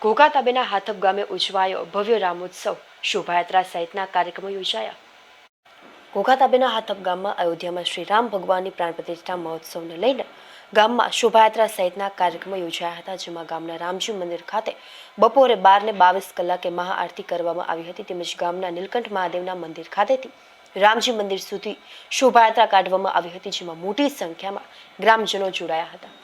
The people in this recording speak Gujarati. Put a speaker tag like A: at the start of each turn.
A: ઘોઘા તાબેના હાથપ ગામે ઉજવાયો ભવ્ય રામોત્સવ, શોભાયાત્રા સહિતના કાર્યક્રમો યોજાયા. ઘોઘા તાબેના હાથપ ગામમાં અયોધ્યામાં શ્રી રામ ભગવાનની પ્રાણ પ્રતિષ્ઠા મહોત્સવને લઈને ગામમાં શોભાયાત્રા સહિતના કાર્યક્રમો યોજાયા હતા, જેમાં ગામના રામજી મંદિર ખાતે બપોરે 12:22 કલાકે મહાઆરતી કરવામાં આવી હતી. તેમજ ગામના નીલકંઠ મહાદેવના મંદિર ખાતેથી રામજી મંદિર સુધી શોભાયાત્રા કાઢવામાં આવી હતી, જેમાં મોટી સંખ્યામાં ગ્રામજનો જોડાયા હતા.